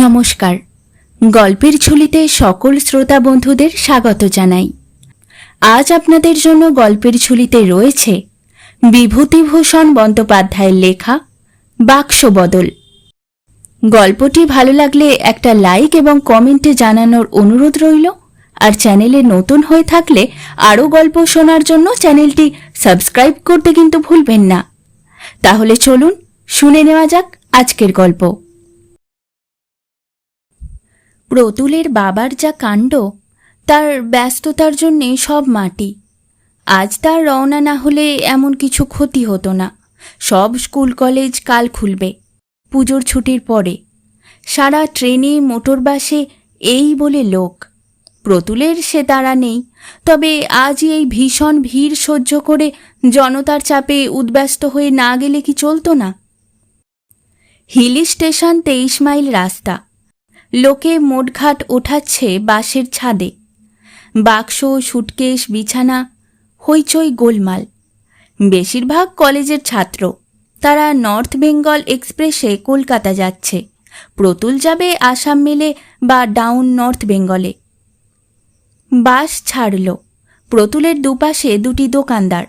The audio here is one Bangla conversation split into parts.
নমস্কার। গল্পের ঝুলিতে সকল শ্রোতা বন্ধুদের স্বাগত জানাই। আজ আপনাদের জন্য গল্পের ঝুলিতে রয়েছে বিভূতিভূষণ বন্দ্যোপাধ্যায়ের লেখা বাক্সবদল। গল্পটি ভালো লাগলে একটা লাইক এবং কমেন্টে জানানোর অনুরোধ রইল। আর চ্যানেলে নতুন হয়ে থাকলে আরও গল্প শোনার জন্য চ্যানেলটি সাবস্ক্রাইব করতে কিন্তু ভুলবেন না। তাহলে চলুন শুনে নেওয়া যাক আজকের গল্প। প্রতুলের বাবার যা কাণ্ড, তার ব্যস্ততার জন্যে সব মাটি। আজ তার রওনা না হলে এমন কিছু ক্ষতি হতো না। সব স্কুল কলেজ কাল খুলবে, পুজোর ছুটির পরে। সারা ট্রেনে মোটর বাসে এই বলে লোক। প্রতুলের সে তাড়া নেই, তবে আজই এই ভীষণ ভিড় সহ্য করে জনতার চাপে উদ্ব্যস্ত হয়ে না গেলে কি চলতো না? হিল স্টেশন 23 মাইল রাস্তা। লোকে মোটঘাট ওঠাচ্ছে বাসের ছাদে। বাক্স, সুটকেস, বিছানা, হইচই গোলমাল। বেশিরভাগ কলেজের ছাত্র। তারা নর্থ বেঙ্গল এক্সপ্রেসে কলকাতা যাচ্ছে। প্রতুল যাবে আসাম মেলে বা ডাউন নর্থ বেঙ্গলে। বাস ছাড়ল। প্রতুলের দুপাশে দুটি দোকানদার।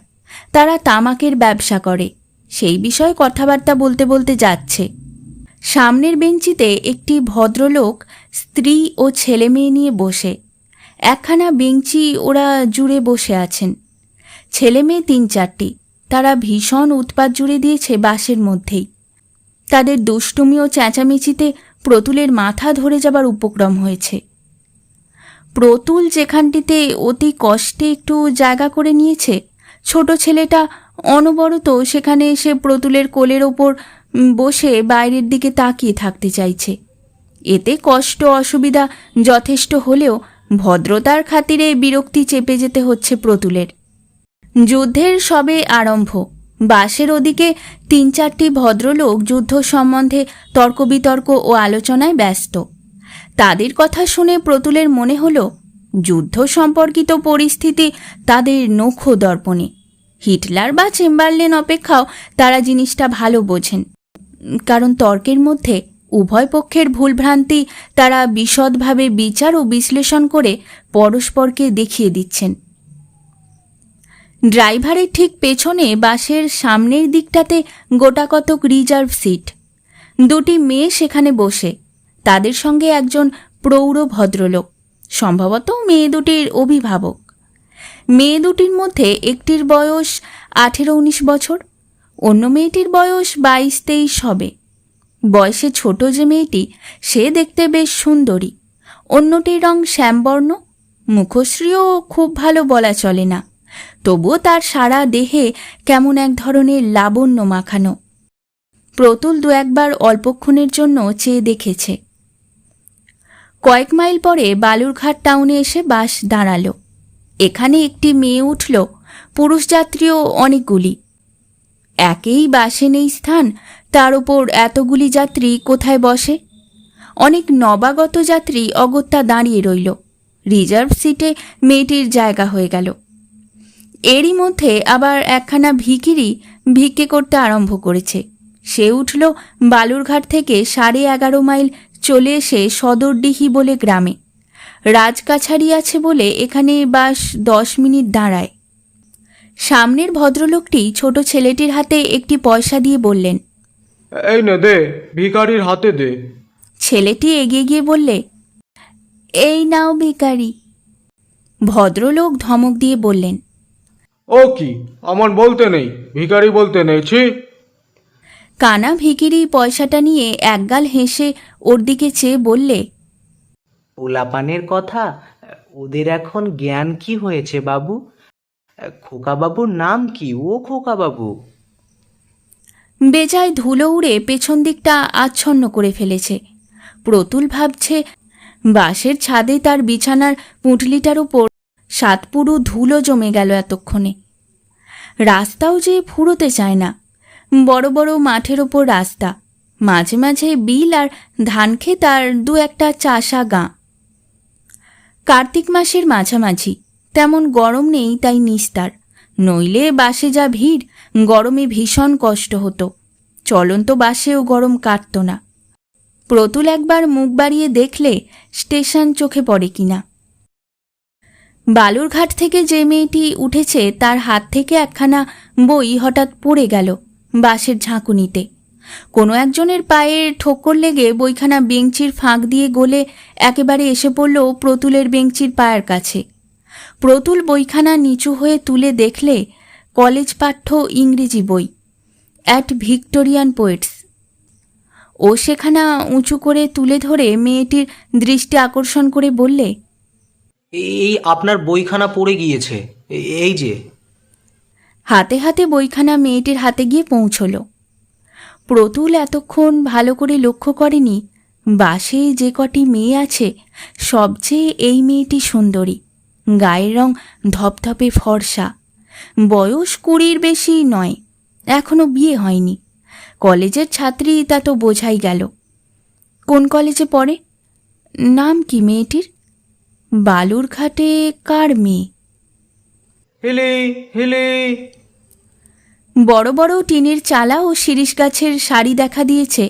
তারা তামাকের ব্যবসা করে। সেই বিষয়ে কথাবার্তা বলতে বলতে যাচ্ছে। সামনের বেঞ্চিতে একটি ভদ্রলোক স্ত্রী ও ছেলে মেয়ে নিয়ে বসে। একখানা বেঞ্চি ওরা জুড়ে বসে আছেন। ছেলে মেয়ে 3-4টি। তারা ভীষণ উৎপাত জুড়ে দিয়েছে বাসের মধ্যেই। তাদের দুষ্টুমি ও চেঁচামেচিতে প্রতুলের মাথা ধরে যাবার উপক্রম হয়েছে। প্রতুল যেখানটিতে অতি কষ্টে একটু জায়গা করে নিয়েছে, ছোট ছেলেটা অনবরত সেখানে এসে প্রতুলের কোলের ওপর বসে বাইরের দিকে তাকিয়ে থাকতে চাইছে। এতে কষ্ট অসুবিধা যথেষ্ট হলেও ভদ্রতার খাতিরে বিরক্তি চেপে যেতে হচ্ছে প্রতুলের। যুদ্ধের সবে আরম্ভ। বাসের ওদিকে 3-4টি ভদ্রলোক যুদ্ধ সম্বন্ধে তর্ক বিতর্ক ও আলোচনায় ব্যস্ত। তাদের কথা শুনে প্রতুলের মনে হলো যুদ্ধ সম্পর্কিত পরিস্থিতি তাদের নখো দর্পণে। হিটলার বা চেম্বারলেন অপেক্ষাও তারা জিনিসটা ভালো বোঝেন, কারণ তর্কের মধ্যে উভয় পক্ষের ভুলভ্রান্তি তারা বিশদভাবে বিচার ও বিশ্লেষণ করে পরস্পরকে দেখিয়ে দিচ্ছেন। ড্রাইভারের ঠিক পেছনে বাসের সামনের দিকটাতে গোটাকতক রিজার্ভ সিট। দুটি মেয়ে সেখানে বসে। তাদের সঙ্গে একজন প্রৌঢ় ভদ্রলোক, সম্ভবত মেয়ে দুটির অভিভাবক। মেয়ে দুটির মধ্যে একটির বয়স 18-19 বছর, অন্য মেয়েটির বয়স 22-23 হবে। বয়সে ছোট যে মেয়েটি, সে দেখতে বেশ সুন্দরী। অন্যটির রং শ্যামবর্ণ। মুখশ্রীও খুব ভালো বলা চলে না, তবুও তার সারা দেহে কেমন এক ধরনের লাবণ্য মাখানো। প্রতুল 2-1বার অল্পক্ষণের জন্য চেয়ে দেখেছে। কয়েক মাইল পরে বালুরঘাট টাউনে এসে বাস দাঁড়ালো। এখানে একটি মেয়ে উঠল, পুরুষ যাত্রীও অনেকগুলি। একেই বাসে নেই স্থান, তার উপর এতগুলি যাত্রী কোথায় বসে? অনেক নবাগত যাত্রী অগত্যা দাঁড়িয়ে রইল। রিজার্ভ সিটে মেয়েটির জায়গা হয়ে গেল। এরই মধ্যে আবার একখানা ভিখিরি ভিক্ষে করতে আরম্ভ করেছে। সে উঠল বালুরঘাট থেকে 11.5 মাইল চলে এসে সদরডিহি বলে গ্রামে। রাজকাছারি আছে বলে এখানে বাস 10 মিনিট দাঁড়ায়। সামনের ভদ্রলোকটি ছোট ছেলেটির হাতে একটি পয়সা দিয়ে বললেন, এই নে দে, ভিখারির হাতে দে। ছেলেটি এগিয়ে গিয়ে বললে, এই নাও ভিখারি। ভদ্রলোক ধমক দিয়ে বললেন, ও কি, আমার বলতে নেই, ভিখারি বলতে নেই, ছি। কানা ভিখিরি পয়সাটা নিয়ে একগাল হেসে ওর দিকে চেয়ে বললে, পোলাপানের কথা, ওদের এখন জ্ঞান কি হয়েছে বাবু? খোকাবাবুর নাম কি? ও খোকাবাবু। বেজায় ধুলো উড়ে পেছন দিকটা আচ্ছন্ন করে ফেলেছে। প্রতুল ভাবছে বাসের ছাদে তার বিছানার পুঁটলিটার উপর 7 পুরু ধুলো জমে গেল এতক্ষণে। রাস্তাও যে ফুরোতে চায় না। বড় বড় মাঠের ওপর রাস্তা, মাঝে মাঝে বিল আর ধান ক্ষেত আর 2-1টা চাষা গাঁ। কার্তিক মাসের মাঝামাঝি, তেমন গরম নেই তাই নিস্তার। নইলে বাসে যা ভিড়, গরমে ভীষণ কষ্ট হতো। চলন্ত বাসেও গরম কাটত না। প্রতুল একবার মুখ বাড়িয়ে দেখলে স্টেশন চোখে পড়ে কিনা। বালুরঘাট থেকে যে মেয়েটি উঠেছে তার হাত থেকে একখানা বই হঠাৎ পড়ে গেল বাসের ঝাঁকুনিতে। কোনো একজনের পায়ে ঠোক্কর লেগে বইখানা বেঞ্চির ফাঁক দিয়ে গলে একেবারে এসে পড়ল প্রতুলের বেঞ্চির পায়ের কাছে। প্রতুল বইখানা নিচু হয়ে তুলে দেখলে কলেজ পাঠ্য ইংরেজি বই, অ্যাট ভিক্টোরিয়ান পোয়েটস। ও সেখানা উঁচু করে তুলে ধরে মেয়েটির দৃষ্টি আকর্ষণ করে বললে, এই আপনার বইখানা পড়ে গিয়েছে, এই যে। হাতে হাতে বইখানা মেয়েটির হাতে গিয়ে পৌঁছল। প্রতুল এতক্ষণ ভালো করে লক্ষ্য করেনি বাসে যে কটি মেয়ে আছে সবচেয়ে এই মেয়েটি সুন্দরী, গায়ের রং ধপধপে ফর্সা, বয়স 20-র বেশি নয়, এখনো বিয়ে হয়নি, কলেজের ছাত্রী তা তো বোঝাই গেল। কোন কলেজে পড়ে? নাম কি মেয়েটির? বালুরঘাটে কার মেয়ে? হিলি হিলি। বড় বড় টিনের চালা ও শিরিষ গাছের সারি দেখা দিয়েছে।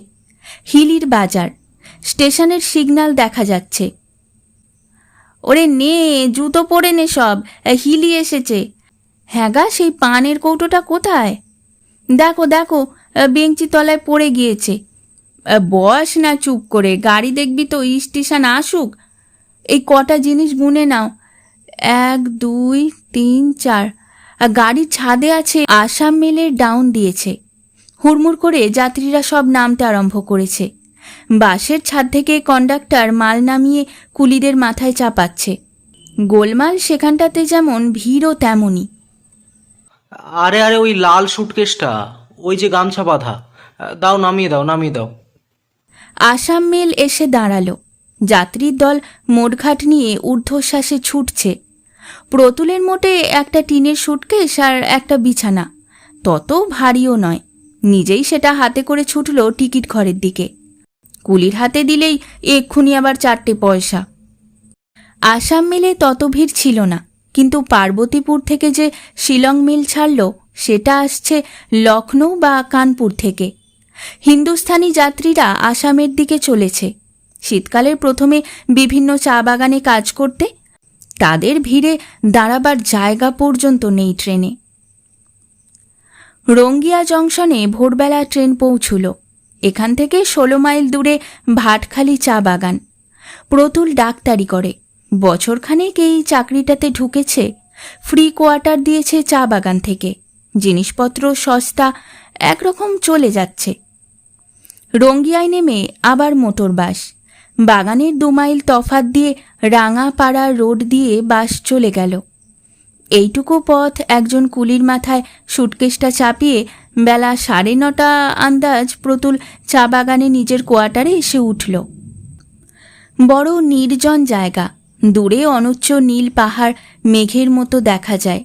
হিলির বাজার, স্টেশনের সিগন্যাল দেখা যাচ্ছে। ওরে নে, জুতো পরে নে সব, হিলি এসেছে। হ্যাঁ গা, সেই পানের কৌটোটা কোথায়? দেখো দেখো, বেঞ্চি তলায় পড়ে গিয়েছে। বস না চুপ করে, গাড়ি দেখবি তো, স্টেশন আসুক। এই কটা জিনিস গুনে নাও, 1 2 3 4। গাড়ির ছাদে আছে আসাম মেলের ডাউন দিয়েছে। হুড়মুড় করে যাত্রীরা সব নামতে আরম্ভ করেছে। বাসের ছাদ থেকে কন্ডাক্টর মাল নামিয়ে কুলিদের মাথায় চাপাচ্ছে। গোলমাল সেখানটাতে যেমন, ভিড়ও তেমনই। আরে আরে, ওই লাল সুটকেসটা, ওই যে গামছা বাঁধা, দাও, নামিয়ে দাও, নামিয়ে দাও। আসাম মেল এসে দাঁড়ালো। যাত্রীর দল মোটঘাট নিয়ে ঊর্ধ্বশ্বাসে ছুটছে। প্রতুলের মোটে একটা টিনের সুটকেস আর একটা বিছানা, তত ভারীও নয়। নিজেই সেটা হাতে করে ছুটল টিকিট ঘরের দিকে। কুলির হাতে দিলেই এক্ষুনি আবার 4টে পয়সা। আসাম মেলে তত ভিড় ছিল না, কিন্তু পার্বতীপুর থেকে যে শিলং মেল ছাড়ল সেটা আসছে লখনৌ বা কানপুর থেকে। হিন্দুস্থানি যাত্রীরা আসামের দিকে চলেছে শীতকালের প্রথমে বিভিন্ন চা বাগানে কাজ করতে। তাদের ভিড়ে দাঁড়াবার জায়গা পর্যন্ত নেই ট্রেনে। রঙ্গিয়া জংশনে ভোরবেলা ট্রেন পৌঁছল। এখান থেকে 16 মাইল দূরে ভাটখালি চা বাগান। প্রতুল ডাক্তারি করে, বছরখানেক এই চাকরিটাতে ঢুকেছে। ফ্রি কোয়ার্টার দিয়েছে চা বাগান থেকে, জিনিসপত্র সস্তা, একরকম চলে যাচ্ছে। রঙ্গিয়ায় নেমে আবার মোটর বাস। বাগানের 2 মাইল তফাত দিয়ে রাঙাপাড়া রোড দিয়ে বাস চলে গেল। এইটুকু পথ একজন কুলির মাথায় সুটকেসটা চাপিয়ে বেলা 9:30 আন্দাজ প্রতুল চা বাগানে নিজের কোয়ার্টারে এসে উঠল। বড় নির্জন জায়গা, দূরে অনুচ্চ নীল পাহাড় মেঘের মতো দেখা যায়।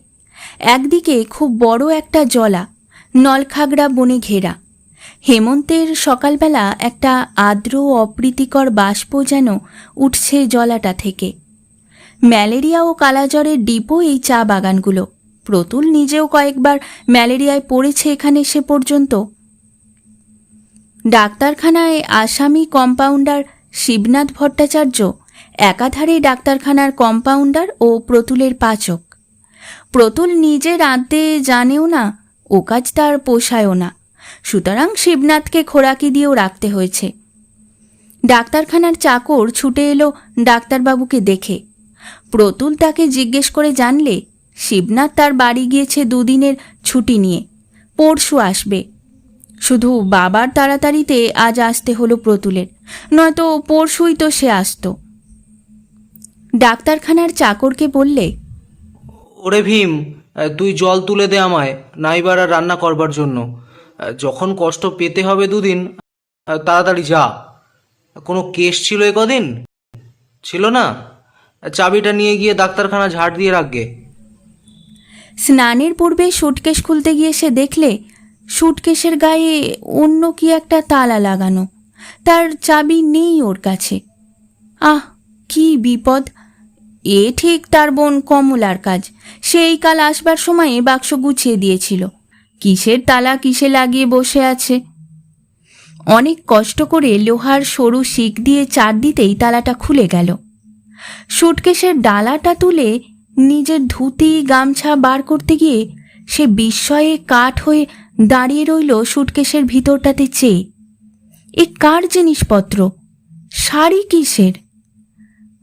একদিকে খুব বড় একটা জলা, নলখাগড়া বনে ঘেরা। হেমন্তের সকালবেলা একটা আর্দ্র অপ্রীতিকর বাষ্প যেন উঠছে জলাটা থেকে। ম্যালেরিয়া ও কালাজ্বরের ডিপো এই চা বাগানগুলো। প্রতুল নিজেও কয়েকবার ম্যালেরিয়ায় পড়েছে এখানে সে পর্যন্ত। ডাক্তারখানায় আসামি কম্পাউন্ডার শিবনাথ ভট্টাচার্য একাধারে ডাক্তারখানার কম্পাউন্ডার ও প্রতুলের পাচক। প্রতুল নিজে রাঁধতে জানেও না, ও কাজ তার পোষায়ও না, সুতরাং শিবনাথকে খোরাকি দিয়েও রাখতে হয়েছে। ডাক্তারখানার চাকর ছুটে এলো ডাক্তারবাবুকে দেখে। প্রতুল তাকে জিজ্ঞেস করে জানলে শিবনাথ তার বাড়ি গিয়েছে 2 দিনের ছুটি নিয়ে, পরশু আসবে। শুধু বাবার তাড়াতাড়িতে আজ আসতে হলো প্রতুলের, নয়তো পরশুই তো সে আসতো। ডাক্তারখানার চাকরকে বললে, ওরে ভীম, তুই জল তুলে দে আমায়, নাইবার আর রান্না করবার জন্য। যখন কষ্ট পেতে হবে 2 দিন, তাড়াতাড়ি যা। কোনো কেস ছিল এ কদিন? ছিল না? চাবিটা নিয়ে গিয়ে ডাক্তারখানা ঝাড় দিয়ে রাখগে। স্নানের পূর্বে সুটকেস খুলতে গিয়ে সে দেখলে সুটকেসের গায়ে অন্য কি একটা তালা লাগানো, তার চাবি নেই ওর কাছে। আহ, কি বিপদ! এ ঠিক তার বোন কমলার কাজ। সেই কাল আসবার সময়ে বাক্স গুছিয়ে দিয়েছিল, কিসের তালা কিসে লাগিয়ে বসে আছে। অনেক কষ্ট করে লোহার সরু শিক দিয়ে চার দিতেই তালাটা খুলে গেল। সুটকেসের ডালাটা তুলে নিজের ধুতি গামছা বার করতে গিয়ে সে বিস্ময়ে কাঠ হয়ে দাঁড়িয়ে রইল সুটকেসের ভিতরটাতে চেয়ে। এ কার জিনিসপত্র? শাড়ি কিসের?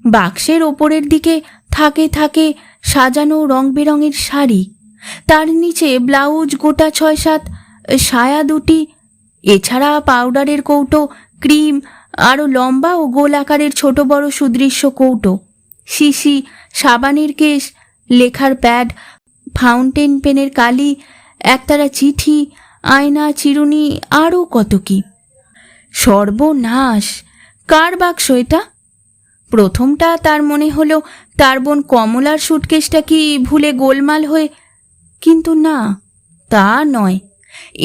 বাক্সের ওপরের দিকে থাকে থাকে সাজানো রং বেরঙের শাড়ি, তার নিচে ব্লাউজ গোটা 6-7, সায়া 2টি, এছাড়া পাউডারের কৌটো, ক্রিম, আরও লম্বা ও গোল আকারের ছোট বড় সুদৃশ্য কৌটো, শিশি, সাবানের কেস, লেখার প্যাড, ফাউন্টেন পেনের কালি, একতারা চিঠি, আয়না, চিরুনি, আরও কত কি। সর্বনাশ! কার বাক্স এটা? প্রথমটা তার মনে হলো তার বোন কমলার সুটকেসটা কি ভুলে গোলমাল হয়ে, কিন্তু না, তা নয়।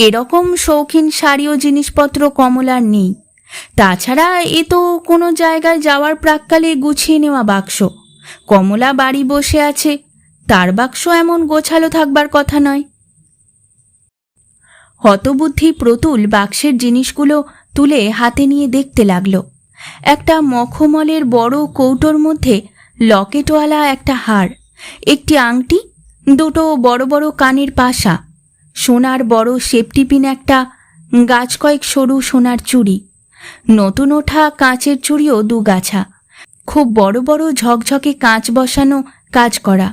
এরকম শৌখিন শাড়ি ও জিনিসপত্র কমলার নেই। তাছাড়া এ তো কোনো জায়গায় যাওয়ার প্রাক্কালে গুছিয়ে নেওয়া বাক্স। কমলা বাড়ি বসে আছে, তার বাক্স এমন গোছালো থাকবার কথা নয়। হতবুদ্ধি প্রতুল বাক্সের জিনিসগুলো তুলে হাতে নিয়ে দেখতে লাগলো। একটা মখমলের বড় কৌটোর মধ্যে লকেটওয়ালা একটা হার, একটি আংটি, 2টো বড় বড় কানের পাশা, সোনার বড় সেফটি পিন একটা, গাছ কয়েক সরু সোনার চুড়ি, নতুন ওঠা কাঁচের চুড়িও 2 গাছা, খুব বড় বড় ঝকঝকে কাঁচ বসানো কাজ করা,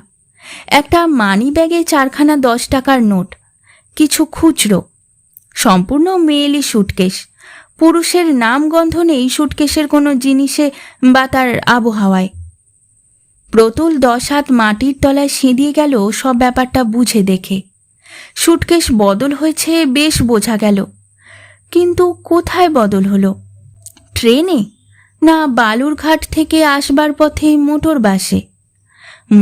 একটা মানি ব্যাগে 4খানা 10 টাকার নোট, কিছু খুচরো। সম্পূর্ণ মেয়েলি সুটকেস। পুরুষের নাম গন্ধ নেই সুটকেসের কোনো জিনিসে বা তার আবহাওয়ায়। প্রতুল 10 হাত মাটির তলায় সিঁধিয়ে গেল সব ব্যাপারটা বুঝে দেখে। সুটকেস বদল হয়েছে বেশ বোঝা গেল, কিন্তু কোথায় বদল হলো? ট্রেনে, না বালুরঘাট থেকে আসবার পথে মোটর বাসে?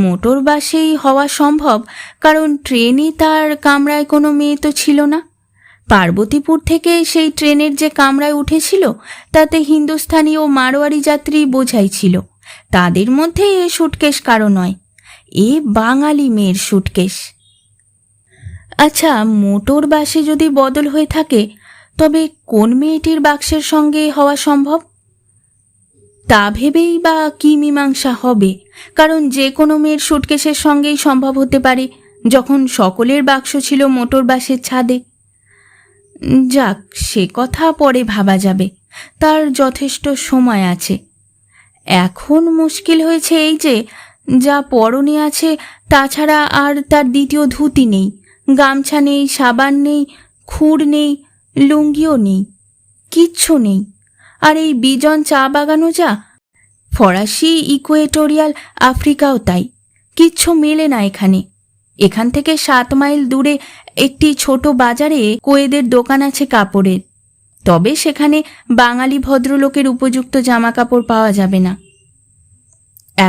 মোটর বাসেই হওয়া সম্ভব, কারণ ট্রেনে তার কামরায় কোনো মেয়ে তো ছিল না। পার্বতীপুর থেকে সেই ট্রেনের যে কামরায় উঠেছিল তাতে হিন্দুস্থানি ও মারোয়ারি যাত্রী বোঝাই ছিল, তাদের মধ্যে এ সুটকেস কারো নয়। এ বাঙালি মেয়ের সুটকেস। আচ্ছা, মোটর বাসে যদি বদল হয়ে থাকে, তবে কোন মেয়েটির বাক্সের সঙ্গে হওয়া সম্ভব? তা ভেবেই বা কি মীমাংসা হবে? কারণ যে কোনো মেয়ের সুটকেসের সঙ্গেই সম্ভব হতে পারে, যখন সকলের বাক্স ছিল মোটর বাসের ছাদে। যাক, সে কথা পরে ভাবা যাবে, তার যথেষ্ট সময় আছে। এখন মুশকিল হয়েছে এই যে, যা পরনে আছে তাছাড়া আর তার দ্বিতীয় ধুতি নেই, গামছা নেই, সাবান নেই, খুর নেই, লুঙ্গিও নেই, কিচ্ছু নেই। আর এই বিজন চা বাগানও যা, ফরাসি ইকুয়েটোরিয়াল আফ্রিকাও তাই, কিচ্ছু মেলে না এখানে। এখান থেকে 7 মাইল দূরে একটি ছোট বাজারে কোয়েদের দোকান আছে কাপড়ের, তবে সেখানে বাঙালি ভদ্রলোকের উপযুক্ত জামা কাপড় পাওয়া যাবে না।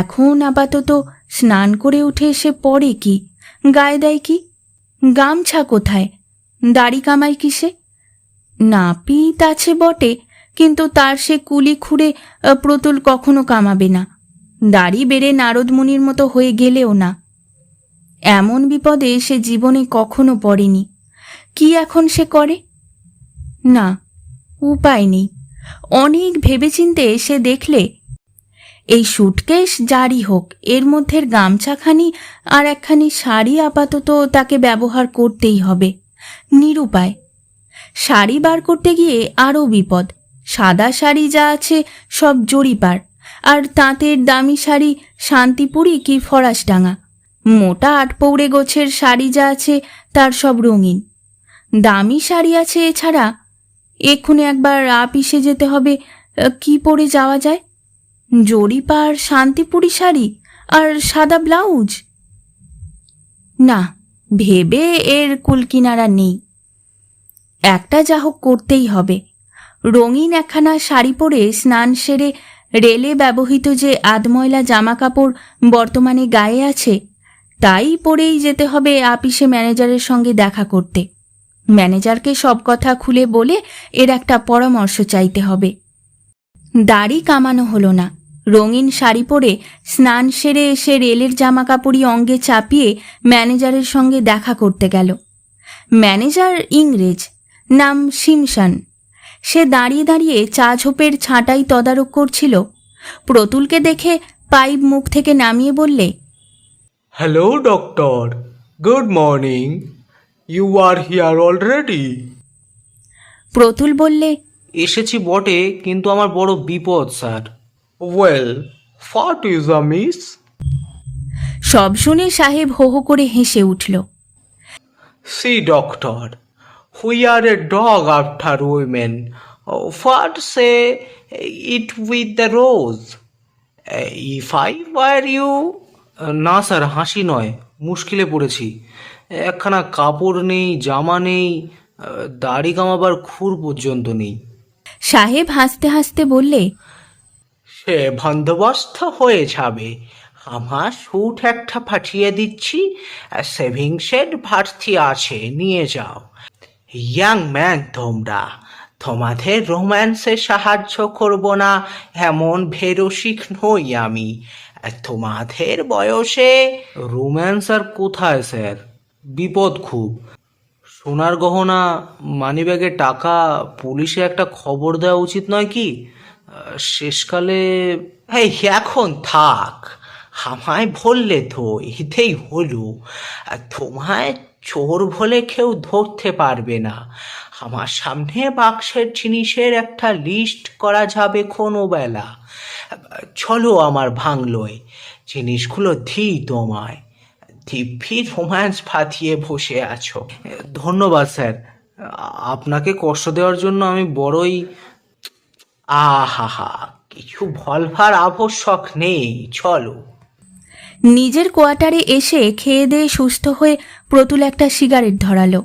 এখন আপাতত স্নান করে উঠে এসে পরে কি, গায়ে দেয় কি? গামছা কোথায়? দাড়ি কামাই কিসে? নাপিত আছে বটে, কিন্তু তার সে কুলি খুঁড়ে প্রতুল কখনো কামাবে না, দাড়ি বেড়ে নারদমুনির মতো হয়ে গেলেও না। এমন বিপদে সে জীবনে কখনো পড়েনি। কি এখন সে করে? না, উপায় নেই। অনেক ভেবেচিন্তে সে দেখলে এই সুটকেস জারি হোক, এর মধ্যে গামছাখানি আর একখানি শাড়ি আপাতত তাকে ব্যবহার করতেই হবে। নিরুপায়। শাড়ি বার করতে গিয়ে আরও বিপদ। সাদা শাড়ি যা আছে সব জরিপার, আর তাঁতের দামি শাড়ি শান্তিপুরি কি ফরাসডাঙ্গা। মোটা 8 পৌড়ে গোছের শাড়ি যা আছে তার সব রঙিন। দামি শাড়ি আছে এছাড়া। এক্ষুনি একবার আপিসে যেতে হবে, কি পরে যাওয়া যায়? জরিপার শান্তিপুরি শাড়ি আর সাদা ব্লাউজ? না, ভেবে এর কুলকিনারা নেই। একটা যা হোক করতেই হবে। রঙিন একখানা শাড়ি পরে স্নান সেরে রেলে ব্যবহৃত যে আধময়লা জামা কাপড় বর্তমানে গায়ে আছে, তাই পরেই যেতে হবে আপিসে ম্যানেজারের সঙ্গে দেখা করতে। ম্যানেজারকে সব কথা খুলে বলে এর একটা পরামর্শ চাইতে হবে। দাড়ি কামানো হলো না। রঙিন শাড়ি পরে স্নান সেরে এসে রেলের জামা কাপড়ই অঙ্গে চাপিয়ে ম্যানেজারের সঙ্গে দেখা করতে গেল। ম্যানেজার ইংরেজ, নাম সিমসান। সে দাঁড়িয়ে দাঁড়িয়ে চা ঝোপের ছাঁটাই তদারক করছিল। প্রতুলকে দেখে পাইপ মুখ থেকে নামিয়ে বললে, hello doctor, good morning. You are here already? Pratul বললে, এসেছি বটে, কিন্তু আমার বড় বিপদ sir. Well, what is a miss? সব শুনে সাহেব হো হো করে হেসে উঠল। See doctor, we are a dog after women. What say it with the rose? If I were you... না স্যার, হাসি নয়, মুশকিলে পড়েছি। একখানা কাপড় নেই, জামা নেই, দাড়ি কামাবার খুর পর্যন্ত নেই। সাহেব হাসতে হাসতে বললে, সে বন্দোবস্ত হয়ে যাবে। আমার স্যুট একটা পাঠিয়ে দিচ্ছি, সেভিংসের ভর্তি আছে, নিয়ে যাও। ইয়াং ম্যান তোমরা, তোমাদের রোম্যান্সে সাহায্য করব না এমন ভেরসিক নই আমি। তোমাদের বয়সে রোম্যান্স আর কোথায় স্যার, বিপদ খুব। সোনার গহনা, মানিব্যাগে টাকা, পুলিশে একটা খবর দেওয়া উচিত নয় কি? শেষকালে এই এখন থাক, আমায় বললে তো এতেই হলো। তোমায় চোর বলে কেউ ধরতে পারবে না। আমার সামনে বাক্সের জিনিসের একটা লিস্ট করা যাবে কোনো বেলা। চলো আমার বাংলোয়, জিনিসগুলো দিই তোমায়। দিব্যি রোম্যান্স ফাটিয়ে বসে আছো। ধন্যবাদ স্যার, আপনাকে কষ্ট দেওয়ার জন্য আমি বড়ই... আহা, কিছু বলবার আবশ্যক নেই, চলো। নিজের কোয়ার্টারে এসে খেয়ে দিয়ে সুস্থ হয়ে প্রতুল একটা সিগারেট ধরালো।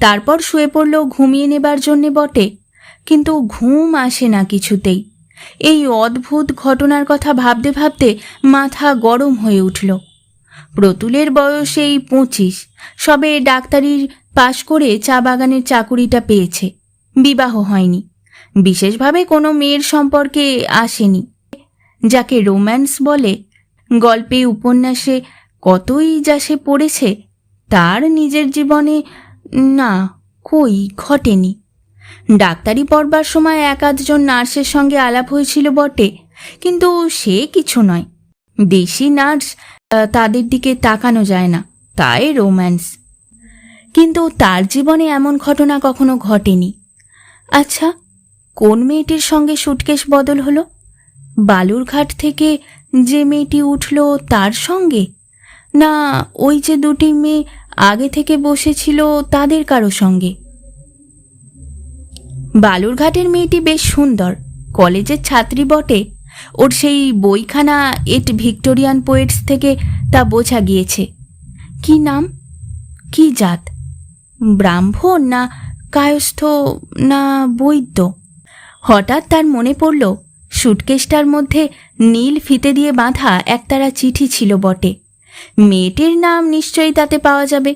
তারপর শুয়ে পড়ল ঘুমিয়ে নেবার জন্যে বটে, কিন্তু ঘুম আসে না কিছুতেই। এই অদ্ভুত ঘটনার কথা ভাবতে ভাবতে মাথা গরম হয়ে উঠল। প্রতুলের বয়স এই 25, সবে ডাক্তারির পাশ করে চা বাগানের চাকুরিটা পেয়েছে। বিবাহ হয়নি, বিশেষভাবে কোনো মেয়ের সম্পর্কে আসেনি। যাকে রোম্যান্স বলে, গল্পে উপন্যাসে কতই যা সে পড়েছে, তার নিজের জীবনে না, কই ঘটেনি। ডাক্তারি পড়বার সময় এক আধজন নার্সের সঙ্গে আলাপ হয়েছিল বটে, কিন্তু সে কিছু নয়। দেশি নার্স, তাদের দিকে তাকানো যায় না, তাই রোম্যান্স। কিন্তু তার জীবনে এমন ঘটনা কখনো ঘটেনি। আচ্ছা, কোন মেয়েটির সঙ্গে সুটকেস বদল হলো? বালুরঘাট থেকে যে মেয়েটি উঠল তার সঙ্গে, না ওই যে দুটি মেয়ে আগে থেকে বসেছিল তাদের কারো সঙ্গে? বালুরঘাটের মেয়েটি বেশ সুন্দর, কলেজের ছাত্রী বটে। ওর সেই বইখানা এট ভিক্টোরিয়ান পোয়েটস থেকে তা বোঝা গিয়েছে। কি নাম, কি জাত? ব্রাহ্মণ না কায়স্থ না বৈদ্য? হঠাৎ তার মনে পড়ল সুটকেসটার মধ্যে নীল ফিতে দিয়ে বাঁধা একতারা চিঠি ছিল বটে। মেয়েটির নাম নিশ্চয়ই তাতে পাওয়া যাবে।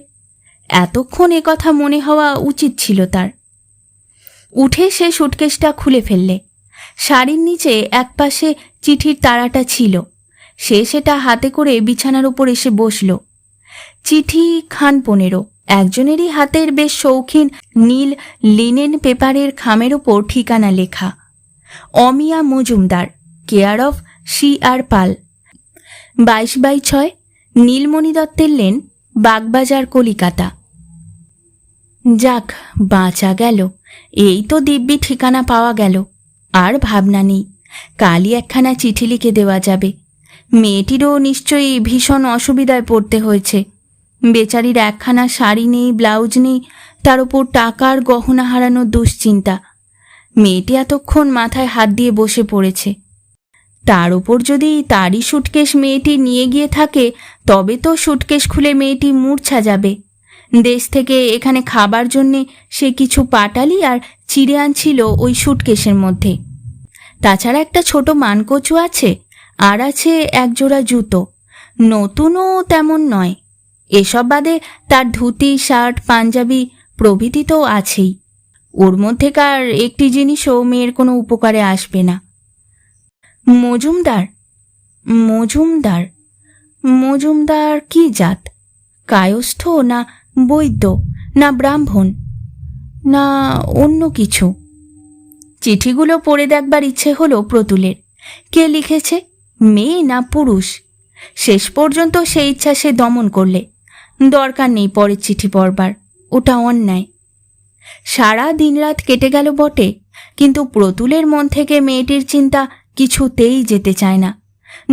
এতক্ষণ কথা মনে হওয়া উচিত ছিল তার। উঠে সে সুটকেসটা খুলে ফেললে। শাড়ির নিচে একপাশে চিঠির তাড়াটা ছিল। সে সেটা হাতে করে বিছানার উপর এসে বসল। চিঠি খান 15, একজনেরই হাতের বেশ শৌখিন নীল লিনেন পেপারের খামের ওপর ঠিকানা লেখা, অমিয়া মজুমদার, কেয়ার অফ C.R. পাল, 22/6, নীলমণি দত্তের লেন, বাগবাজার, কলিকাতা। যাক, বাঁচা গেল। এই তো দিব্যি ঠিকানা পাওয়া গেল। আর ভাবনা নেই, কালই একখানা চিঠি লিখে দেওয়া যাবে। মেয়েটিরও নিশ্চয়ই ভীষণ অসুবিধায় পড়তে হয়েছে। বেচারির একখানা শাড়ি নেই, ব্লাউজ নেই, তার ওপর টাকার গহনা হারানোর দুশ্চিন্তা। মেয়েটি এতক্ষণ মাথায় হাত দিয়ে বসে পড়েছে। তার ওপর যদি তারই সুটকেস মেয়েটি নিয়ে গিয়ে থাকে, তবে তো সুটকেস খুলে মেয়েটি মূর্ছা যাবে। দেশ থেকে এখানে খাবার জন্যে সে কিছু পাটালি আর চিড়ে আনছিল ওই সুটকেসের মধ্যে। তাছাড়া একটা ছোট মানকচু আছে, আর আছে একজোড়া জুতো, নতুনও তেমন নয়। এসব বাদে তার ধুতি, শার্ট, পাঞ্জাবি প্রভৃতি তো আছেই। ওর মধ্যেকার একটি জিনিসও মেয়ের কোনো উপকারে আসবে না। মজুমদার, মজুমদার, মজুমদার কি জাত? কায়স্থ না বৈদ্য না ব্রাহ্মণ না অন্য কিছু? চিঠিগুলো পড়ে দেখবার ইচ্ছে হলো প্রতুলের। কে লিখেছে, মেয়ে না পুরুষ? শেষ পর্যন্ত সেই ইচ্ছা সে দমন করলে। দরকার নেই পরের চিঠি পড়বার, ওটা অন্যায়। সারা দিনরাত কেটে গেল বটে, কিন্তু প্রতুলের মন থেকে মেয়েটির চিন্তা কিছুতেই যেতে চায় না।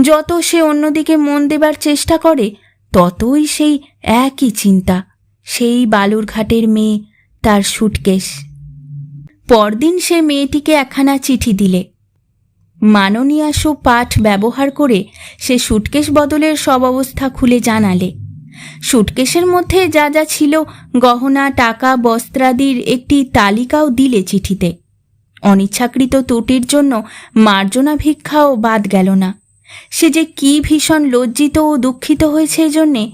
যত সে অন্যদিকে মন দেবার চেষ্টা করে, ততই সেই একই চিন্তা, সেই বালুরঘাটের মেয়ে, তার সুটকেস। পরদিন সে মেয়েটিকে একখানা চিঠি দিলে। মাননীয়াসু পাঠ ব্যবহার করে সে সুটকেস বদলের সব অবস্থা খুলে জানালে। সুটকেসের মধ্যে যা যা ছিল, গহনা, টাকা, বস্ত্রাদির একটি তালিকাও দিলে চিঠিতে। অনিচ্ছাকৃত ত্রুটির জন্য মার্জনা ভিক্ষাও বাদ গেল না। সে যে কি ভীষণ লজ্জিত ও দুঃখিত হয়েছে এজন্যে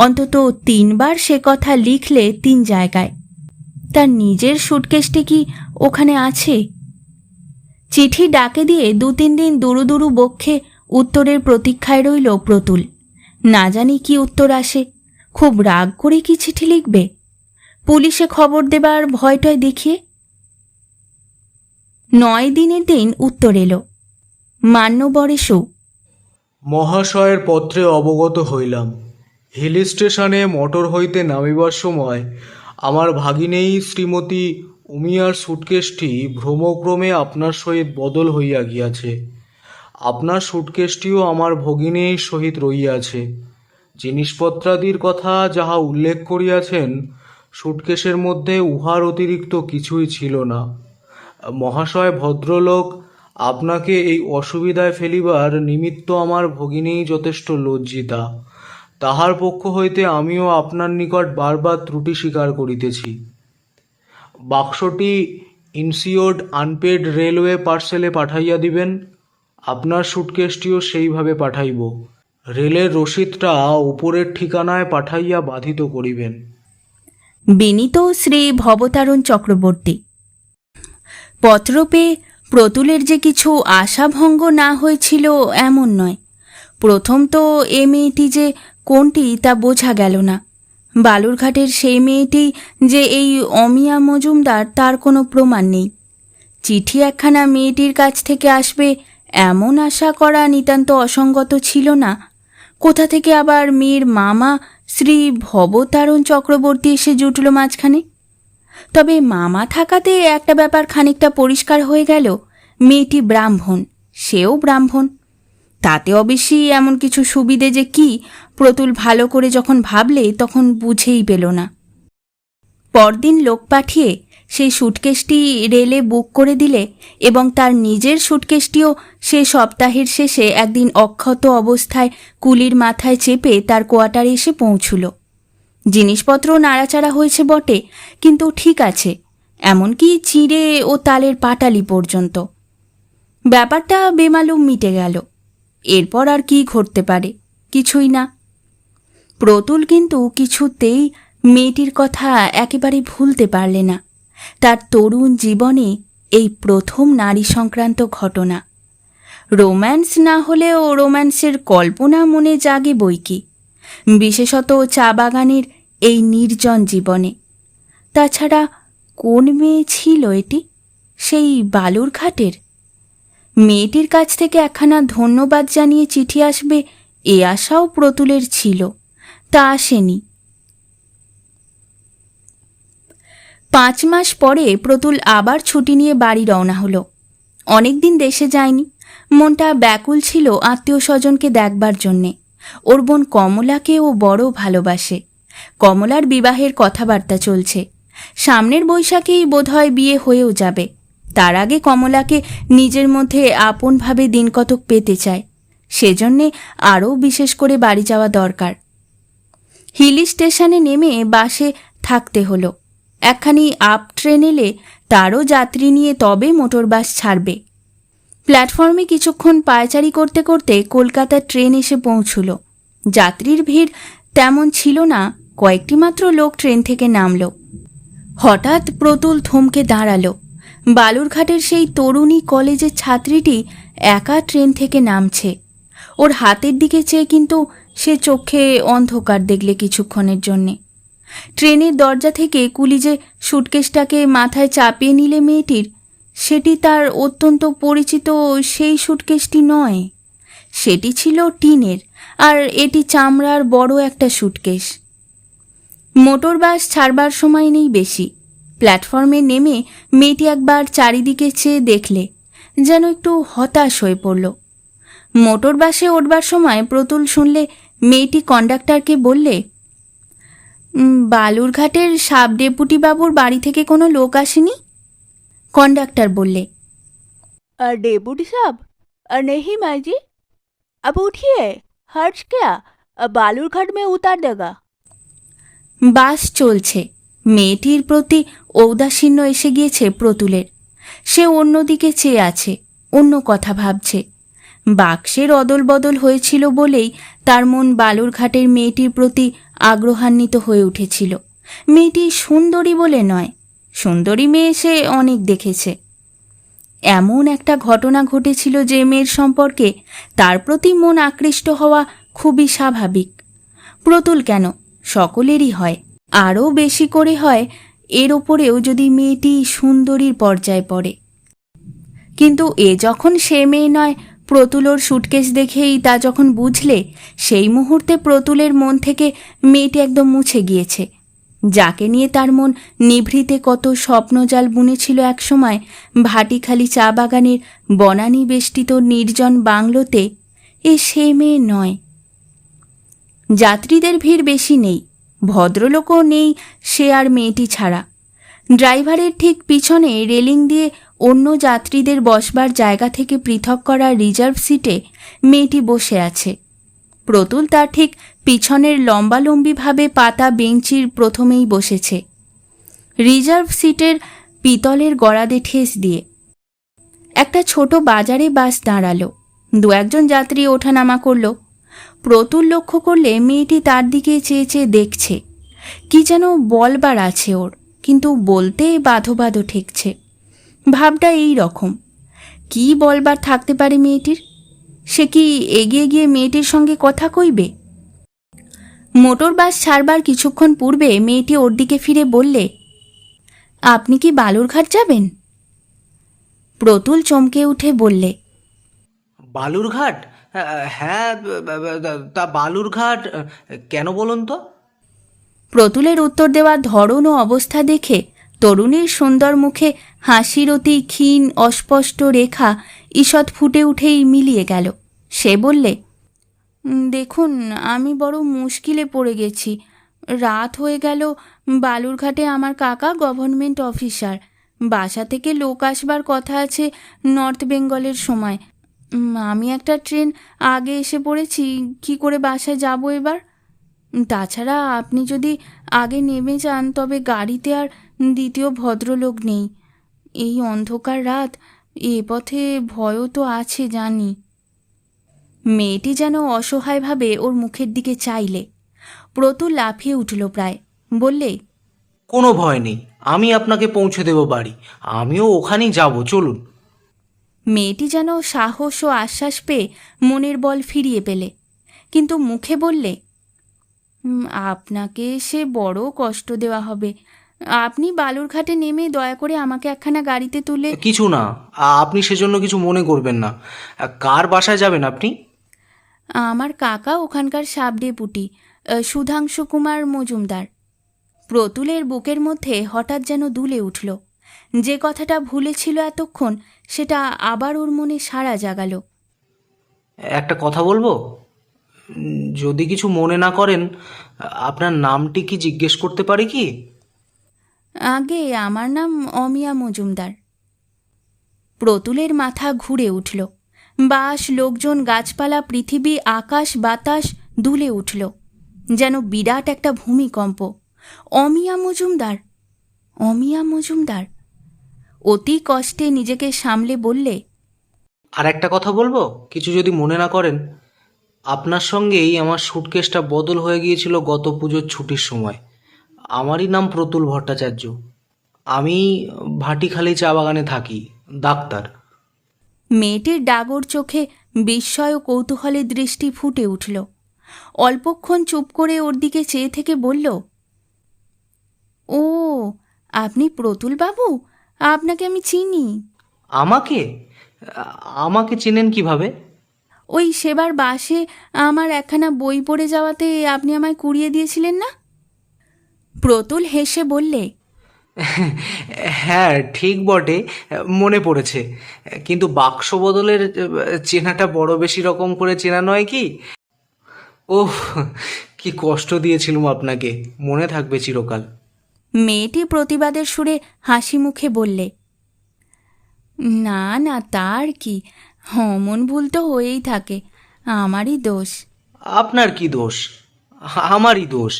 অন্তত 3 বার সে কথা লিখলে 3 জায়গায়। তার নিজের সুটকেসটি কি ওখানে আছে? চিঠি ডাকে দিয়ে 2-3 দিন দুরু দুরু বক্ষে উত্তরের প্রতীক্ষায় রইল প্রতুল। না জানি কি উত্তর আসে। খুব রাগ করে কি চিঠি লিখবে? পুলিশে খবর দেবার ভয়টয় দেখিয়ে? 9 দিনের দিন উত্তর এলো। মান্যবরেশু, মহাশয়ের পত্রে অবগত হইলাম। হিল স্টেশনে মোটর হইতে নামিবার সময় আমার ভাগিনেই শ্রীমতী উমিয়ার সুটকেসটি ভ্রমক্রমে আপনার সহিত বদল হইয়া গিয়াছে। আপনার সুটকেসটিও আমার ভগিনীর সহিত রহিয়াছে। জিনিসপত্রাদির কথা যাহা উল্লেখ করিয়াছেন, সুটকেসের মধ্যে উহার অতিরিক্ত কিছুই ছিল না। মহাশয় ভদ্রলোক, আপনাকে এই অসুবিধায় ফেলিবার নিমিত্ত আমার ভগিনী যথেষ্ট লজ্জিতা। তাহার পক্ষ হইতে আমিও আপনার নিকট বারবার ত্রুটি স্বীকার করিতেছি। বাক্সটি ইনসিওর্ড আনপেড রেলওয়ে পার্সেলে পাঠাইয়া দিবেন। আপনার সুটকেসটিও সেইভাবে পাঠাইব। রেলের রসিদটা উপরের ঠিকানায় পাঠাইয়া বাধিত করিবেন। বিনীত শ্রী ভবতারণ চক্রবর্তী। পত্র পেয়ে প্রতুলের যে কিছু আশাভঙ্গ না হয়েছিল এমন নয়। প্রথম তো এ মেয়েটি যে কোনটি তা বোঝা গেল না। বালুরঘাটের সেই মেয়েটি যে এই অমিয়া মজুমদার তার কোনো প্রমাণ নেই। চিঠি একখানা মেয়েটির কাছ থেকে আসবে এমন আশা করা নিতান্ত অসঙ্গত ছিল না। কোথা থেকে আবার মেয়ের মামা শ্রী ভবতারণ চক্রবর্তী এসে জুটল মাঝখানে? তবে মামা থাকাতে একটা ব্যাপার খানিকটা পরিষ্কার হয়ে গেল, মেয়েটি ব্রাহ্মণ, সেও ব্রাহ্মণ। তাতে অবশ্যই এমন কিছু সুবিধে যে কি, প্রতুল ভালো করে যখন ভাবলে তখন বুঝেই পেল না। পরদিন লোক পাঠিয়ে সেই সুটকেসটি রেলে বুক করে দিলে এবং তার নিজের সুটকেসটিও সে সপ্তাহের শেষে একদিন অক্ষত অবস্থায় কুলির মাথায় চেপে তার কোয়ার্টারে এসে পৌঁছল। জিনিসপত্র নাড়াচাড়া হয়েছে বটে, কিন্তু ঠিক আছে, এমনকি চিঁড়ে ও তালের পাটালি পর্যন্ত। ব্যাপারটা বেমালুম মিটে গেল। এরপর আর কি ঘটতে পারে? কিছুই না। প্রতুল কিন্তু কিছুতেই মেয়েটির কথা একেবারে ভুলতে পারলে না। তার তরুণ জীবনে এই প্রথম নারী সংক্রান্ত ঘটনা। রোম্যান্স না হলেও রোম্যান্সের কল্পনা মনে জাগে বইকি, বিশেষত চা বাগানের এই নির্জন জীবনে। তাছাড়া কোন মেয়ে ছিল এটি? সেই বালুরঘাটের? মেয়েটির কাছ থেকে একখানা ধন্যবাদ জানিয়ে চিঠি আসবে এ আশাও প্রতুলের ছিল, তা আসেনি। 5 মাস পরে প্রতুল আবার ছুটি নিয়ে বাড়ি রওনা হলো। অনেকদিন দেশে যায়নি। মনটা ব্যাকুল ছিল আত্মীয় স্বজনকে দেখবার জন্যে। ওর বোন কমলাকে ও বড় ভালোবাসে। কমলার বিবাহের কথাবার্তা চলছে। সামনের বৈশাখেই বোধহয় বিয়ে হয়েও যাবে। তার আগে কমলাকে নিজের মধ্যে আপনভাবে দিনকতক পেতে চায়। সেজন্যে আরও বিশেষ করে বাড়ি যাওয়া দরকার। হিল স্টেশনে নেমে বাসে থাকতে হলো। একখানি আপ ট্রেন এলে তারও যাত্রী নিয়ে তবে মোটর বাস ছাড়বে। প্ল্যাটফর্মে কিছুক্ষণ পায়চারি করতে করতে কলকাতার ট্রেন এসে পৌঁছল। যাত্রীর ভিড় তেমন ছিল না, কয়েকটি মাত্র লোক ট্রেন থেকে নামল। হঠাৎ প্রতুল থমকে দাঁড়ালো। বালুরঘাটের সেই তরুণী কলেজের ছাত্রীটি একা ট্রেন থেকে নামছে। ওর হাতের দিকে চেয়ে কিন্তু সে চোখে অন্ধকার দেখলে কিছুক্ষণের জন্যে। ট্রেনের দরজা থেকে কুলি যে সুটকেসটাকে মাথায় চাপিয়ে নিলে মেয়েটির, সেটি তার অত্যন্ত পরিচিত সেই সুটকেসটি নয়। সেটি ছিল টিনের, আর এটি চামড়ার বড় একটা সুটকেস। মোটর বাস ছাড়বার সময় নেই বেশি। প্ল্যাটফর্মে নেমে মেয়েটি একবার চারিদিকে চেয়ে দেখলে, যেন একটু হতাশ হয়ে পড়ল। মোটর বাসে উঠবার সময় প্রতুল শুনলে মেয়েটি কন্ডাক্টরকে বললে, বালুরঘাটের সাব ডেপুটি বাবুর বাড়ি থেকে কোনো লোক আসেনি?" কন্ডাক্টর বললে, डेपुटी साहब नहीं माँ जी, अब उठिए, हर्ष क्या बालूरघाट में उतार देगा। বাস চলছে। মেয়েটির প্রতি ঔদাসীন্য এসে গিয়েছে প্রতুলের। সে অন্যদিকে চেয়ে আছে, অন্য কথা ভাবছে। বাক্সের অদল বদল হয়েছিল বলেই তার মন বালুরঘাটের মেয়েটির প্রতি আগ্রহান্বিত হয়ে উঠেছিল। মেয়েটি সুন্দরী বলে নয়, সুন্দরী মেয়ে সে অনেক দেখেছে। এমন একটা ঘটনা ঘটেছিল যে মেয়ের সম্পর্কে তার প্রতি মন আকৃষ্ট হওয়া খুবই স্বাভাবিক। প্রতুল কেন, সকলেরই হয়, আরও বেশি করে হয় এর ওপরেও যদি মেয়েটি সুন্দরীর পর্যায়ে পড়ে। কিন্তু এ যখন সে মেয়ে নয়, প্রতুলর সুটকেস দেখেই তা যখন বুঝলে, সেই মুহূর্তে প্রতুলের মন থেকে মেয়েটি একদম মুছে গিয়েছে। যাকে নিয়ে তার মন নিভৃতে কত স্বপ্নজাল বুনেছিল একসময় ভাটিখালি চা বাগানের বনানী বেষ্টিত নির্জন বাংলোতে, এ সে মেয়ে নয়। যাত্রীদের ভিড় বেশি নেই, ভদ্রলোকও নেই সে আর মেয়েটি ছাড়া। ড্রাইভারের ঠিক পিছনে রেলিং দিয়ে অন্য যাত্রীদের বসবার জায়গা থেকে পৃথক করা রিজার্ভ সিটে মেয়েটি বসে আছে। প্রতুল তার ঠিক পিছনের লম্বালম্বিভাবে পাতা বেঞ্চির প্রথমেই বসেছে, রিজার্ভ সিটের পিতলের গড়াদে ঠেস দিয়ে। একটা ছোট বাজারে বাস দাঁড়ালো, দু একজন যাত্রী ওঠানামা করল। প্রতুল লক্ষ্য করলে মেয়েটি তার দিকে চেয়ে চেয়ে দেখছে। কি যেন বলবার আছে ওর, কিন্তু বলতে বাধো বাধো ঠেকছে। ভাবটা এই রকম, কি বলবার থাকতে পারে মেয়েটির? সে কি এগিয়ে গিয়ে মেয়েটির সঙ্গে কথা কইবে? মোটর বাস ছাড়বার কিছুক্ষণ পূর্বে মেয়েটি ওর দিকে ফিরে বললে, "আপনি কি বালুরঘাট যাবেন?" প্রতুল চমকে উঠে বললে, বালুরঘাট? হ্যাঁ, তা বালুরঘাট কেন বলুন তো? প্রতুলের উত্তর দেওয়ার ধরন ও অবস্থা দেখে তরুণীর সুন্দর মুখে হাসির অতি ক্ষীণ অস্পষ্ট রেখা ঈষৎ ফুটে উঠেই মিলিয়ে গেল। সে বললে, "দেখুন, আমি বড় মুশকিলে পড়ে গেছি। রাত হয়ে গেল। বালুরঘাটে আমার কাকা গভর্নমেন্ট অফিসার। বাসা থেকে লোক আসবার কথা আছে নর্থ বেঙ্গলের সময়। আমি একটা ট্রেন আগে এসে পড়েছি। কি করে বাসায় যাব এবার? তাছাড়া আপনি যদি আগে নেমে যান তবে গাড়িতে আর দ্বিতীয় ভদ্রলোক নেই। এই অন্ধকার রাত, এ পথে ভয়ও তো আছে জানি।" মেয়েটি যেন অসহায়ভাবে ওর মুখের দিকে চাইলে। প্রতুল লাফিয়ে উঠল প্রায়, বললে, কোনো ভয় নেই, আমি আপনাকে পৌঁছে দেব বাড়ি। আমিও ওখানেই যাব, চলুন। মেয়েটি যেন সাহস ও আশ্বাস পেয়ে মনের বল ফিরিয়ে পেলে, কিন্তু মুখে বললে, আপনাকে সে বড় কষ্ট দেওয়া হবে। আপনি বালুরঘাটে নেমে দয়া করে আমাকে একখানা গাড়িতে তুলে..." কিছু না, আপনি সেজন্য কিছু মনে করবেন না। কার বাসায় যাবেন আপনি? "আমার কাকা ওখানকার সাব ডেপুটি, সুধাংশু কুমার মজুমদার।" প্রতুলের বুকের মধ্যে হঠাৎ যেন দুলে উঠল। যে কথাটা ভুলেছিল এতক্ষণ, সেটা আবার ওর মনে সাড়া জাগালো। একটা কথা বলবো? যদি কিছু মনে না করেন, আপনার নামটি কি জিজ্ঞেস করতে পারি কি? "আগে আমার নাম অমিয়া মজুমদার।" প্রতুলের মাথা ঘুরে উঠল। বাস, লোকজন, গাছপালা, পৃথিবী, আকাশ বাতাস দুলে উঠল, যেন বিরাট একটা ভূমিকম্প। অমিয়া মজুমদার, অমিয়া মজুমদার। অতি কষ্টে নিজেকে সামলে বললে, আর একটা কথা বলবো, কিছু যদি মনে না করেন। আপনার সঙ্গেই আমার সুটকেসটা বদল হয়ে গিয়েছিল গত পুজোর ছুটির সময়। আমারই নাম প্রতুল ভট্টাচার্য। আমি ভাটিখালি চা বাগানে থাকি, ডাক্তার। মেয়েটির ডাগর চোখে বিস্ময় ও কৌতূহলের দৃষ্টি ফুটে উঠল। অল্পক্ষণ চুপ করে ওর দিকে চেয়ে থেকে বলল, "ও, আপনি প্রতুল বাবু? আপনাকে আমি চিনি।" আমাকে? আমাকে চেনেন কিভাবে? ওই সেবার বাসে আমার একখানা বই পড়ে যাওয়াতে আপনি আমায় কুড়িয়ে দিয়েছিলেন না? প্রতুল হেসে বললে, হ্যাঁ, ঠিক বটে, মনে পড়েছে। কিন্তু বাক্স বদলের চেনাটা বড় বেশি রকম করে চেনা নয় কি? ওহ, কি কষ্ট দিয়েছিলাম আপনাকে, মনে থাকবে চিরকাল। মেয়েটি প্রতিবাদের সুরে হাসি মুখে বললে, না না, তার কি, অমন ভুল তো হয়েই থাকে, আমারই দোষ। আপনার কি দোষ? আমারই দোষ।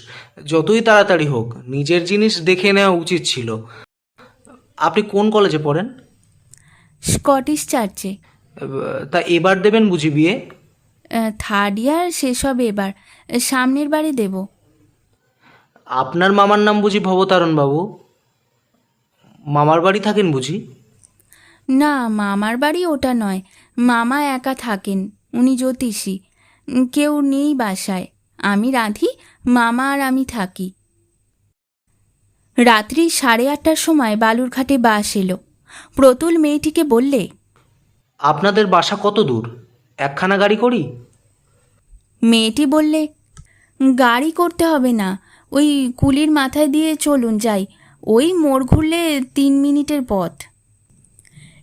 যতই তাড়াতাড়ি হোক নিজের জিনিস দেখে নেওয়া উচিত ছিল। আপনি কোন কলেজে পড়েন? স্কটিশ চার্চে। তা এবার দেবেন বুঝি বিয়ে? থার্ড ইয়ার শেষ হবে এবার, সামনের বারে দেব। আপনার মামার নাম বুঝি ভবতারণ বাবু? মামার বাড়ি থাকেন বুঝি? না, মামার বাড়ি ওটা নয়, মামা একা থাকেন, উনি জ্যোতিষী, কেউ নেই বাসায়, আমি রাঁধি, মামা আর আমি থাকি। রাত্রি 8:30টার সময় বালুরঘাটে বাস এলো। প্রতুল মেয়েটিকে বললে, আপনাদের বাসা কত দূর? একখানা গাড়ি করি? মেয়েটি বললে, গাড়ি করতে হবে না, ওই কুলির মাথায় দিয়ে চলুন যাই, ওই মোড় ঘুরলে 3 মিনিটের পথ।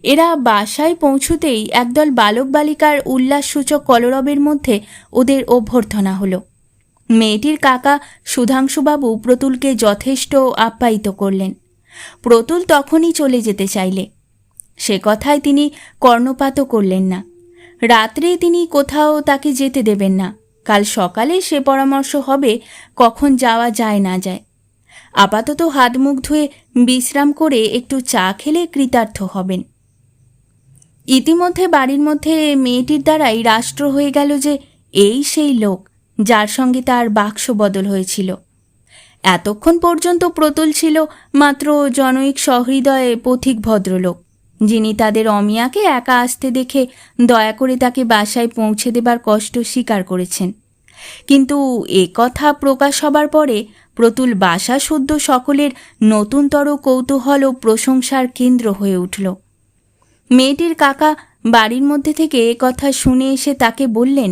এরা বাসায় পৌঁছুতেই একদল বালক বালিকার উল্লাসসূচক কলরবের মধ্যে ওদের অভ্যর্থনা হলো। মেয়েটির কাকা সুধাংশুবাবু প্রতুলকে যথেষ্ট আপ্যায়িত করলেন। প্রতুল তখনই চলে যেতে চাইলে, সে কথায় তিনি কর্ণপাতও করলেন না। রাত্রে তিনি কোথাও তাকে যেতে দেবেন না, কাল সকালে সে পরামর্শ হবে কখন যাওয়া যায় না যায়। আপাতত হাত মুখ ধুয়ে বিশ্রাম করে একটু চা খেলে কৃতার্থ হবেন। ইতিমধ্যে বাড়ির মধ্যে মেয়েটির দ্বারাই রাষ্ট্র হয়ে গেল যে এই সেই লোক যার সঙ্গে তার বাক্স বদল হয়েছিল। এতক্ষণ পর্যন্ত প্রতুল ছিল মাত্র জনৈক সহৃদয় পথিক ভদ্রলোক, যিনি তাদের অমিয়াকে একা আসতে দেখে দয়া করে তাকে বাসায় পৌঁছে দেবার কষ্ট স্বীকার করেছেন। কিন্তু এ কথা প্রকাশ হবার পরে প্রতুল বাসা শুদ্ধ সকলের নতুনতর কৌতূহল ও প্রশংসার কেন্দ্র হয়ে উঠল। মেয়েটির কাকা বাড়ির মধ্যে থেকে এ কথা শুনে এসে তাকে বললেন,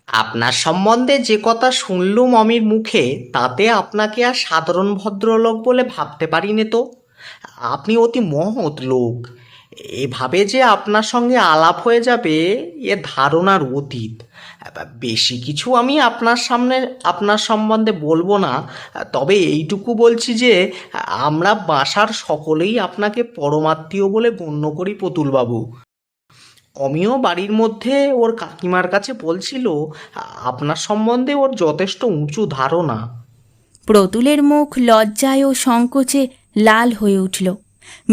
আপনার সম্বন্ধে যে কথা শুনলুম অমির মুখে, তাতে আপনাকে আর সাধারণ ভদ্রলোক বলে ভাবতে পারিনে তো। আপনি অতি মহৎ লোক। এভাবে যে আপনার সঙ্গে আলাপ হয়ে যাবে এ ধারণার অতীত। বেশি কিছু আমি আপনার সম্বন্ধে বলবো না, তবে এইটুকু বলছি যে আমরা বাসার সকলেই আপনাকে পরমাত্মীয় বলে গণ্য করি প্রতুলবাবু। অমিও বাড়ির মধ্যে ওর কাকিমার কাছে বলছিল আপনার সম্বন্ধে ওর যথেষ্ট উঁচু ধারণা। প্রতুলের মুখ লজ্জায় ও সংকোচে লাল হয়ে উঠল,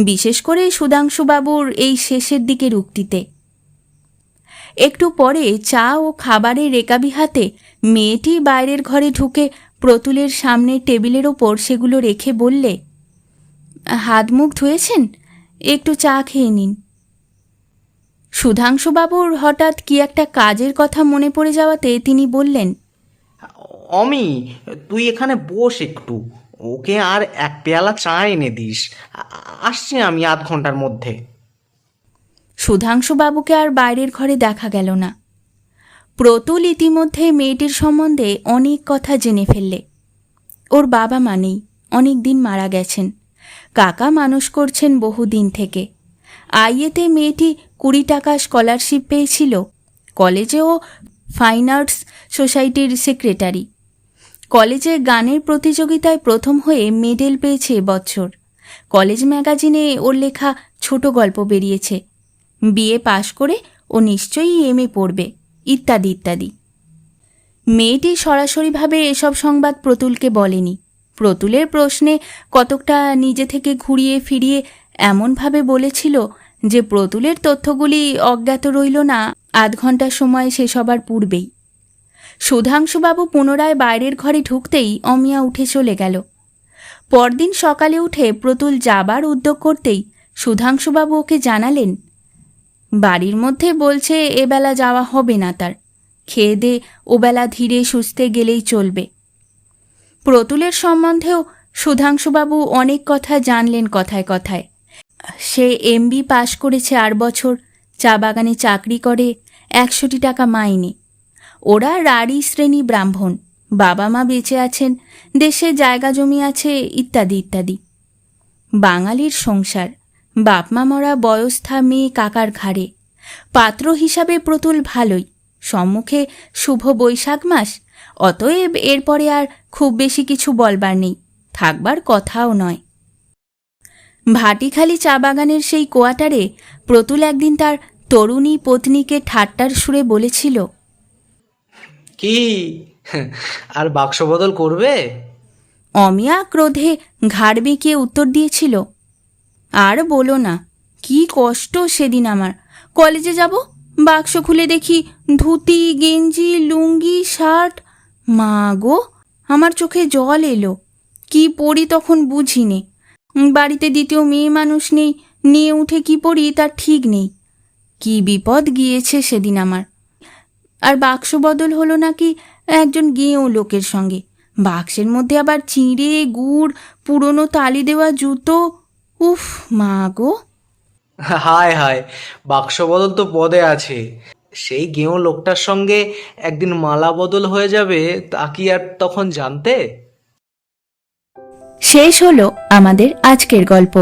বিশেষ করে সুধাংশুবাবুর এই শেষের দিকের উক্তিতে। একটু পরে চা ও খাবারের রেকাবি হাতে মেয়েটি বাইরের ঘরে ঢুকে প্রতুলের সামনে টেবিলের ওপর সেগুলো রেখে বললে, হাত মুখ ধুয়েছেন, একটু চা খেয়ে নিন। সুধাংশুবাবুর হঠাৎ কি একটা কাজের কথা মনে পড়ে যাওয়াতে তিনি বললেন, অমি, তুই এখানে বস একটু, ওকে আর এক পেয়ালা চা এনে দিস। আসছি আমি আধ ঘন্টার মধ্যে। সুধাংশুবাবুকে আর বাইরের ঘরে দেখা গেল না। প্রতুল ইতিমধ্যে মেয়েটির সম্বন্ধে অনেক কথা জেনে ফেললে। ওর বাবা মানেই অনেক দিন মারা গেছেন, কাকা মানুষ করছেন বহুদিন থেকে। আইএতে মেয়েটি 20 টাকা স্কলারশিপ পেয়েছিল, কলেজে ও ফাইন আর্টস সোসাইটির সেক্রেটারি। কলেজে গানের প্রতিযোগিতায় প্রথম হয়ে মেডেল পেয়েছে এবছর। কলেজ ম্যাগাজিনে ওর লেখা ছোট গল্প বেরিয়েছে। বিএ পাশ করে ও নিশ্চয়ই এমএ পড়বে, ইত্যাদি ইত্যাদি। মেয়েটি সরাসরিভাবে এসব সংবাদ প্রতুলকে বলেনি। প্রতুলের প্রশ্নে কতকটা নিজে থেকে ঘুরিয়ে ফিরিয়ে এমনভাবে বলেছিল যে প্রতুলের তথ্যগুলি অজ্ঞাত রইল না আধ ঘন্টার সময় শেষ হবার পূর্বেই। সুধাংশুবাবু পুনরায় বাইরের ঘরে ঢুকতেই অমিয়া উঠে চলে গেল। পরদিন সকালে উঠে প্রতুল যাবার উদ্যোগ করতেই সুধাংশুবাবু ওকে জানালেন, বাড়ির মধ্যে বলছে এবেলা যাওয়া হবে না তার, খেয়ে দে ওবেলা ধীরে সুস্থে গেলেই চলবে। প্রতুলের সম্বন্ধেও সুধাংশুবাবু অনেক কথা জানলেন কথায় কথায়। সে এমবি পাশ করেছে 8 বছর, চা বাগানে চাকরি করে, 100 টাকা মাইনে। ওরা রাঢ়ী শ্রেণী ব্রাহ্মণ, বাবা মা বেঁচে আছেন, দেশে জায়গা জমি আছে, ইত্যাদি ইত্যাদি। বাঙালির সংসার, বাপ মা মরা বয়স্থা মেয়ে কাকার ঘাড়ে। পাত্র হিসাবে প্রতুল ভালোই, সম্মুখে শুভ বৈশাখ মাস, অতএব এরপরে আর খুব বেশি কিছু বলবার নেই, থাকবার কথাও নয়। ভাটিখালি চা বাগানের সেই কোয়ার্টারে প্রতুল একদিন তার তরুণী পত্নীকে ঠাট্টার সুরে বলেছিল, কি আর বাক্স বদল করবে? অমিয়া ক্রোধে ঘাড় বেঁকিয়ে উত্তর দিয়েছিল, আর বলো না, কি কষ্ট সেদিন আমার। কলেজে যাব, বাক্স খুলে দেখি ধুতি, গেঞ্জি, লুঙ্গি, শার্ট। মা গো, আমার চোখে জল এলো। কি পরি তখন বুঝিনে। বাড়িতে দ্বিতীয় মেয়ে মানুষ নেই, নিয়ে উঠে কি পরি তার ঠিক নেই। কি বিপদ গিয়েছে সেদিন আমার। আর বাক্স বদল হলো নাকি একজন গেঁয়ো লোকের সঙ্গে। বাক্সের মধ্যে আবার চিঁড়ে, গুড়, পুরনো তালি দেওয়া জুতো। উফ মা গো! হায় হায়, বাক্স বদল তো পদে আছে। সেই গেঁয়ো লোকটার সঙ্গে একদিন মালা বদল হয়ে যাবে, তা কি আর তখন জানতে? শেষ হলো আমাদের আজকের গল্প।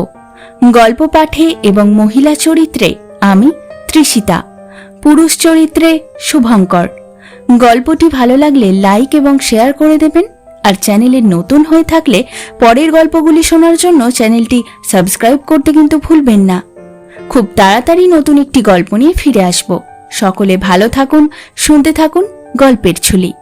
গল্প পাঠে এবং মহিলা চরিত্রে আমি তৃষিতা, পুরুষ চরিত্রে শুভঙ্কর। গল্পটি ভালো লাগলে লাইক এবং শেয়ার করে দেবেন, আর চ্যানেলে নতুন হয়ে থাকলে পরের গল্পগুলি শোনার জন্য চ্যানেলটি সাবস্ক্রাইব করতে কিন্তু ভুলবেন না। খুব তাড়াতাড়ি নতুন একটি গল্প নিয়ে ফিরে আসব। সকলে ভালো থাকুন, শুনতে থাকুন গল্পের ঝুলি।